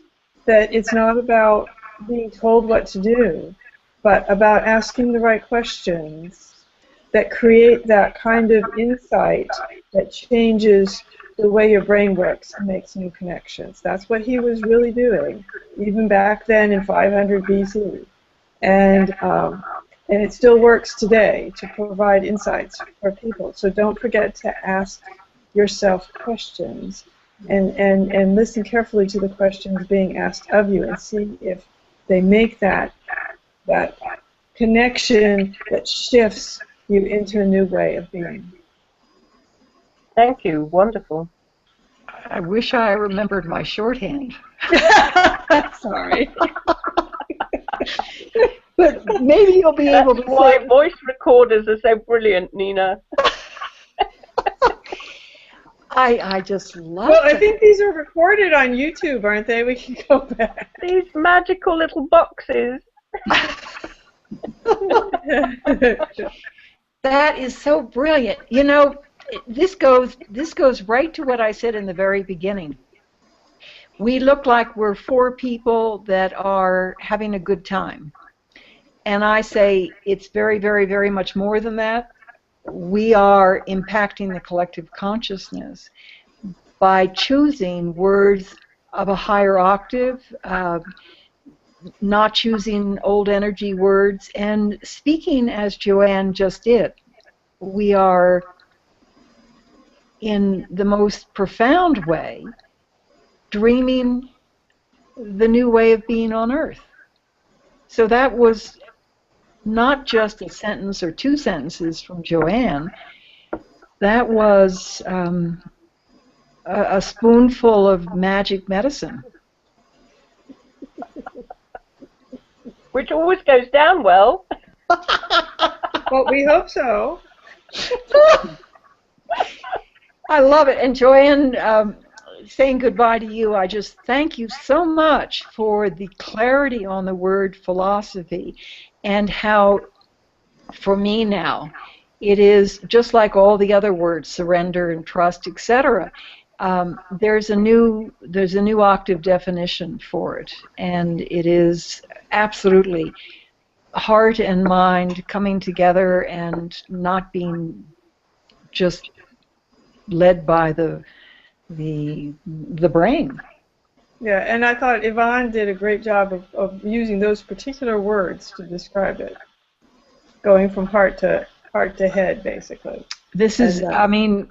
that it's not about being told what to do, but about asking the right questions that create that kind of insight that changes the way your brain works and makes new connections. That's what he was really doing, even back then in 500 BC. And it still works today to provide insights for people. So don't forget to ask yourself questions and listen carefully to the questions being asked of you and see if they make that connection that shifts you into a new way of being. Thank you. Wonderful. I wish I remembered my shorthand. Sorry. But maybe you'll be able to That's why say... voice recorders are so brilliant, Nina. I just love Well, I think these are recorded on YouTube, aren't they? We can go back. These magical little boxes. That is so brilliant. You know, this goes right to what I said in the very beginning. We look like we're four people that are having a good time. And I say it's very, very, very much more than that. We are impacting the collective consciousness by choosing words of a higher octave, not choosing old energy words, and speaking as Joanne just did. We are, in the most profound way, dreaming the new way of being on Earth. So that was not just a sentence or two sentences from Joanne. That was a spoonful of magic medicine. Which always goes down well. Well, we hope so. I love it. And Joanne, saying goodbye to you, I just thank you so much for the clarity on the word philosophy, and how, for me now, it is just like all the other words, surrender and trust, etc. There's a new octave definition for it, and it is absolutely heart and mind coming together and not being just led by the brain. Yeah, and I thought Yvonne did a great job of using those particular words to describe it, going from heart to head, basically. This is, I mean,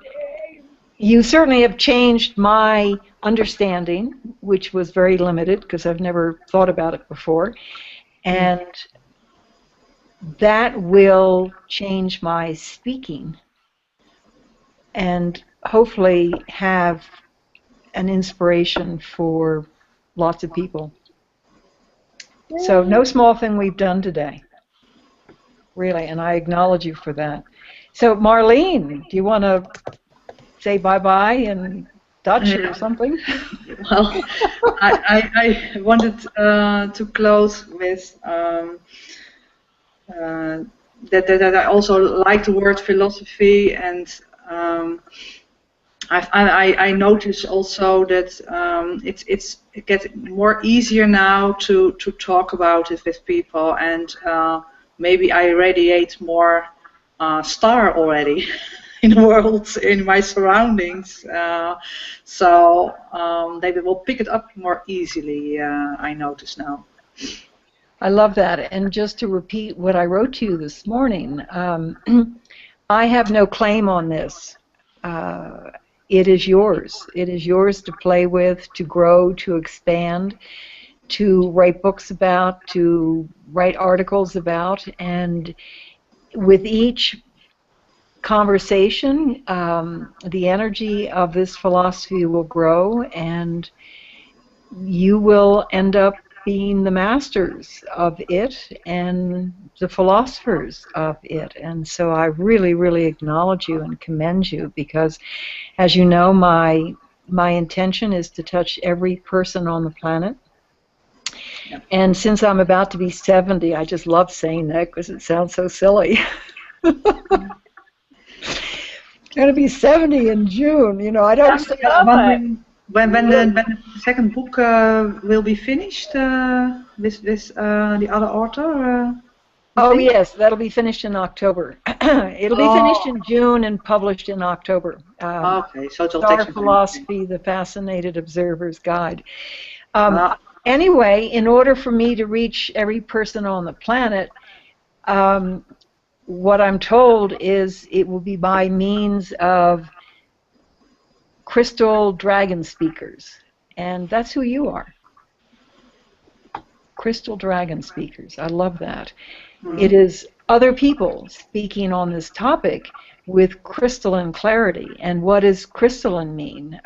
you certainly have changed my understanding, which was very limited because I've never thought about it before, and that will change my speaking and hopefully have an inspiration for lots of people. So no small thing we've done today, really, and I acknowledge you for that. So Marlene, do you want to say bye-bye in Dutch or something? Well, I wanted to close with that I also like the word philosophy, and I notice also that it gets more easier now to talk about it with people, and maybe I radiate more star already in the world, in my surroundings, so they will pick it up more easily, I notice now. I love that. And just to repeat what I wrote to you this morning, I have no claim on this. It is yours. It is yours to play with, to grow, to expand, to write books about, to write articles about. And with each conversation, the energy of this philosophy will grow, and you will end up being the masters of it and the philosophers of it. And so I really, really acknowledge you and commend you, because, as you know, my intention is to touch every person on the planet. And since I'm about to be 70, I just love saying that because it sounds so silly. Going to be 70 in June, you know. I don't say when the second book will be finished with the other author? Oh yes, that'll be finished in October. It'll be finished in June and published in October. Okay, so it'll Star take some Philosophy, The Fascinated Observer's Guide. Anyway, in order for me to reach every person on the planet, what I'm told is it will be by means of crystal dragon speakers, and that's who you are. Crystal dragon speakers. I love that. It is other people speaking on this topic with crystalline clarity. And what does crystalline mean?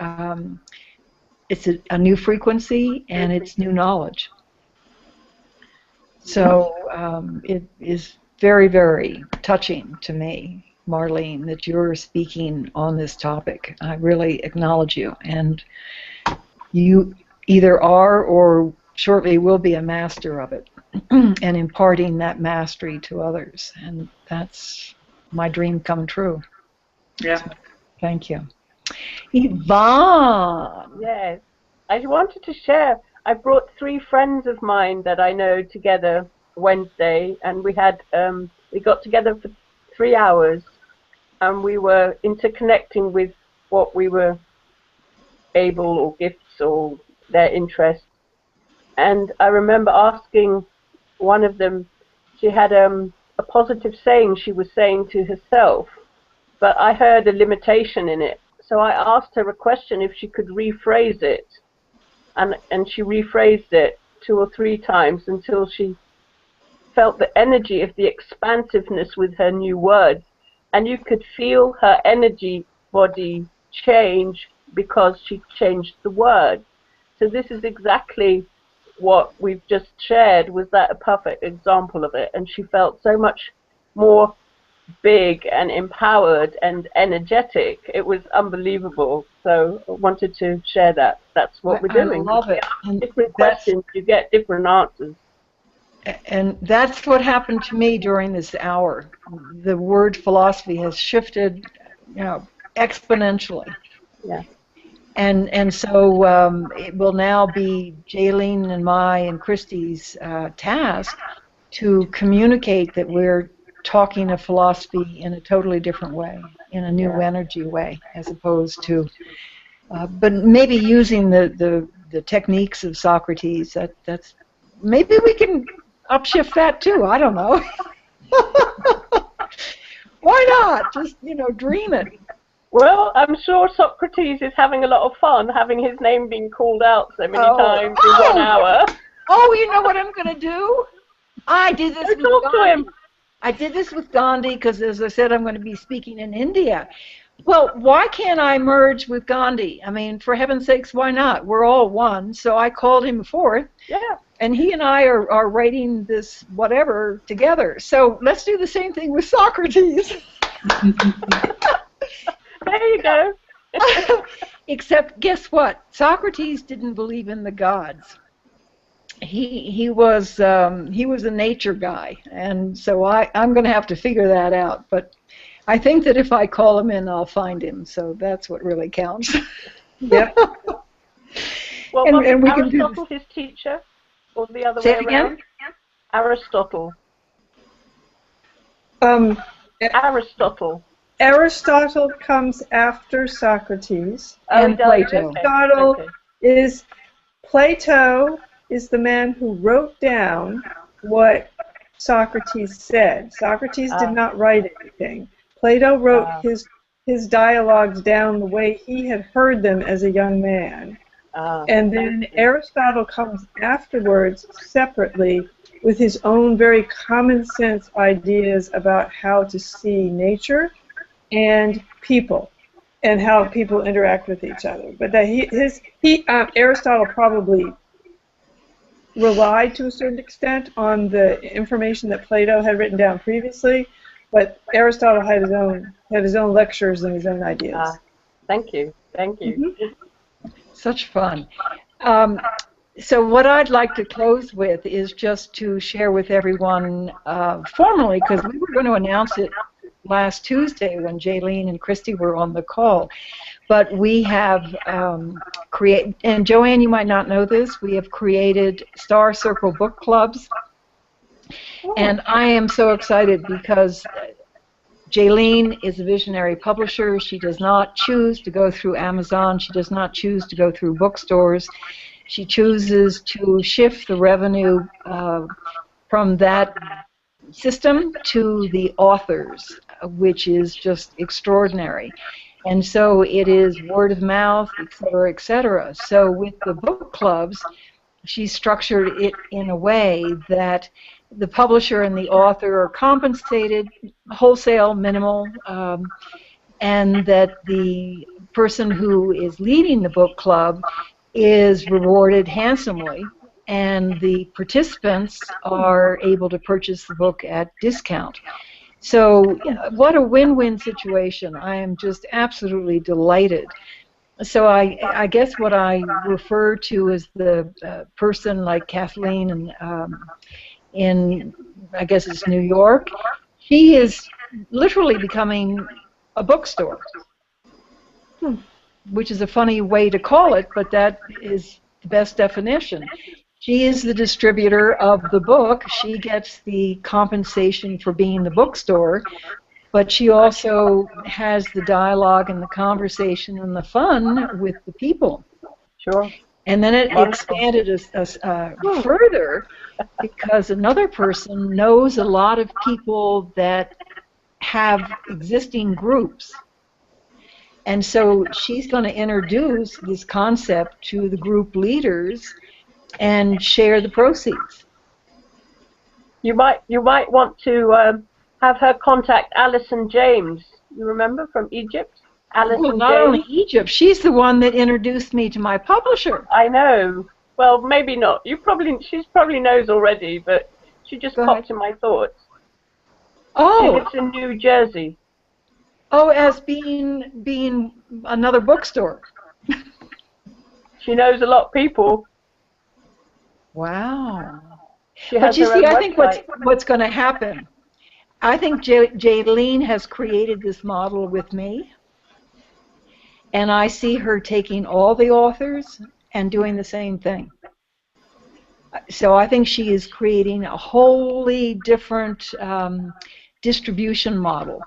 It's a new frequency, and it's new knowledge. So it is very, very touching to me, Marlene, that you're speaking on this topic. I really acknowledge you, and you either are or shortly will be a master of it and imparting that mastery to others, and that's my dream come true. Yeah. So, thank you. Yvonne! Yes, I wanted to share. I brought 3 friends of mine that I know together Wednesday, and we got together for 3 hours, and we were interconnecting with what we were able, or gifts, or their interests. And I remember asking one of them, she had a positive saying she was saying to herself, but I heard a limitation in it. So I asked her a question if she could rephrase it, and she rephrased it 2 or 3 times until she felt the energy of the expansiveness with her new words, and you could feel her energy body change because she changed the words. So this is exactly what we've just shared. Was that a perfect example of it? And she felt so much more big and empowered and energetic. It was unbelievable. So I wanted to share that. That's what we're doing. I love it. Different questions, you get different answers. And that's what happened to me during this hour. The word philosophy has shifted, exponentially. Yeah. And so it will now be Jaylene and my and Christy's task to communicate that we're talking of philosophy in a totally different way, in a new energy way, as opposed to, but maybe using the techniques of Socrates. That's maybe we can upshift that too. I don't know. Why not? Just dream it. Well, I'm sure Socrates is having a lot of fun having his name being called out so many times in 1 hour. Oh, you know what I'm going to do? I did this with Gandhi. I did this with Gandhi because, as I said, I'm going to be speaking in India. Well, why can't I merge with Gandhi? I mean, for heaven's sakes, why not? We're all one. So I called him forth. Yeah. And he and I are writing this whatever together. So let's do the same thing with Socrates. There you go. Except, guess what? Socrates didn't believe in the gods. He was a nature guy, and so I'm going to have to figure that out. But I think that if I call him in, I'll find him. So that's what really counts. Yep. Well, and we can Aristotle his teacher, or the other way around? Aristotle. Aristotle. Aristotle comes after Socrates, and Plato. Plato is the man who wrote down what Socrates said. Socrates did not write anything. Plato wrote his dialogues down the way he had heard them as a young man. And then Aristotle comes afterwards separately with his own very common sense ideas about how to see nature and people, and how people interact with each other. But that Aristotle probably relied to a certain extent on the information that Plato had written down previously, but Aristotle had his own lectures and his own ideas. Thank you. Mm-hmm. Such fun. So what I'd like to close with is just to share with everyone formally, because we were going to announce it last Tuesday when Jaylene and Christy were on the call. But we have created, and Joanne, you might not know this, we have created 20Circle book clubs. And I am so excited because Jaylene is a visionary publisher. She does not choose to go through Amazon. She does not choose to go through bookstores. She chooses to shift the revenue from that system to the authors, which is just extraordinary. And so it is word of mouth, et cetera, et cetera. So with the book clubs, she structured it in a way that the publisher and the author are compensated wholesale, minimal, and that the person who is leading the book club is rewarded handsomely, and the participants are able to purchase the book at discount. So what a win-win situation. I am just absolutely delighted. So I guess what I refer to as the person like Kathleen and in, I guess it's New York, she is literally becoming a bookstore, which is a funny way to call it, but that is the best definition. She is the distributor of the book. She gets the compensation for being the bookstore, but she also has the dialogue and the conversation and the fun with the people. Sure. And then it Wonderful. expanded further because another person knows a lot of people that have existing groups. And so she's going to introduce this concept to the group leaders and share the proceeds. You might want to have her contact Alison James. You remember from Egypt? Alison Well, not James. only Egypt, she's the one that introduced me to my publisher. I know. Well, maybe not. She probably knows already, but she just popped in my thoughts. She Oh, lives in New Jersey. oh, as being another bookstore. She knows a lot of people. Wow. She But has you her see, own I think website. what's going to happen, I think Jaylene has created this model with me, and I see her taking all the authors and doing the same thing. So I think she is creating a wholly different distribution model.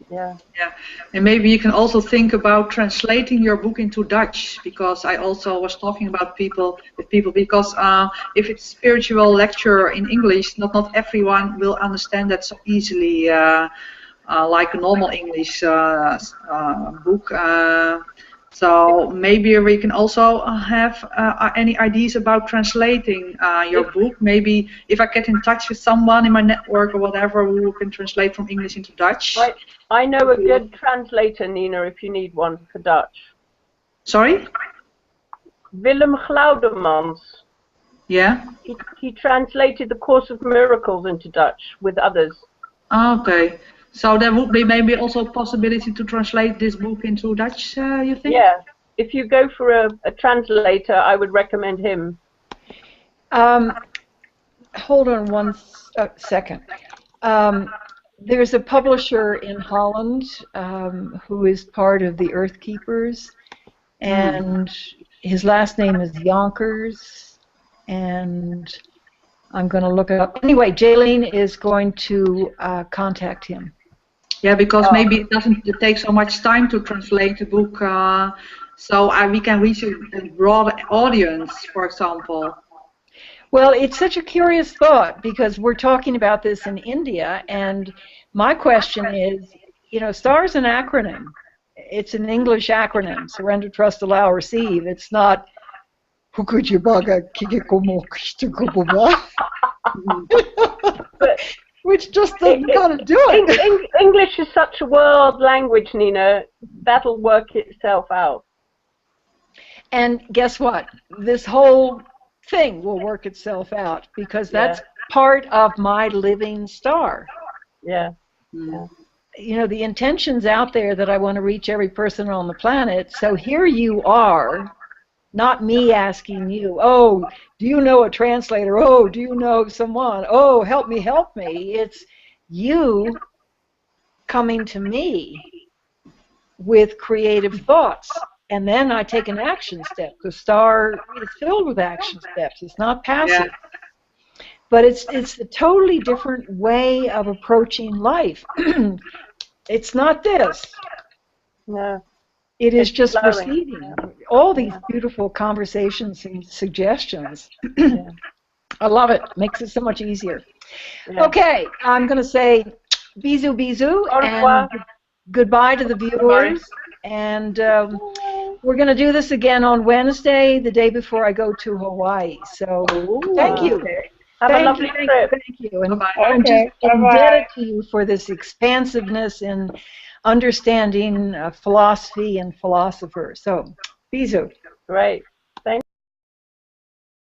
Yeah. Yeah, and maybe you can also think about translating your book into Dutch, because I also was talking about with people because if it's spiritual lecture in English, not everyone will understand that so easily, like a normal English book. So maybe we can also have any ideas about translating your book. Maybe if I get in touch with someone in my network or whatever who can translate from English into Dutch. Right. I know a good translator, Nina, if you need one for Dutch. Sorry? Willem Glaudemans. Yeah? He translated the Course of Miracles into Dutch with others. Okay. So there would be maybe also a possibility to translate this book into Dutch, you think? Yeah. If you go for a translator, I would recommend him. Hold on one second. There's a publisher in Holland who is part of the Earth Keepers, and his last name is Yonkers, and I'm going to look it up. Anyway, Jaylene is going to contact him. Yeah, because maybe it doesn't take so much time to translate the book, so we can reach a broad audience, for example. Well, it's such a curious thought because we're talking about this in India, and my question is, you know, STAR is an acronym. It's an English acronym: Surrender, Trust, Allow, Receive. It's not which just doesn't kind of do it. English is such a world language, Nina. That'll work itself out. And guess what? This whole thing will work itself out because that's part of my living star. Yeah. You know, the intention's out there that I want to reach every person on the planet. So here you are, not me asking you, oh, do you know a translator? Oh, do you know someone? Oh, help me, help me. It's you coming to me with creative thoughts. And then I take an action step. The star is filled with action steps. It's not passive. Yeah. But it's a totally different way of approaching life. It's not this. No. It is just flowing. receiving all these beautiful conversations and suggestions. I love it. Makes it so much easier. Yeah. Okay, I'm going to say bisous, bisous, and goodbye to the viewers. And we're going to do this again on Wednesday, the day before I go to Hawaii. So thank you. Have a lovely trip. Thank you. And I'm just indebted to you for this expansiveness in understanding philosophy and philosophers. So, bisous. Great.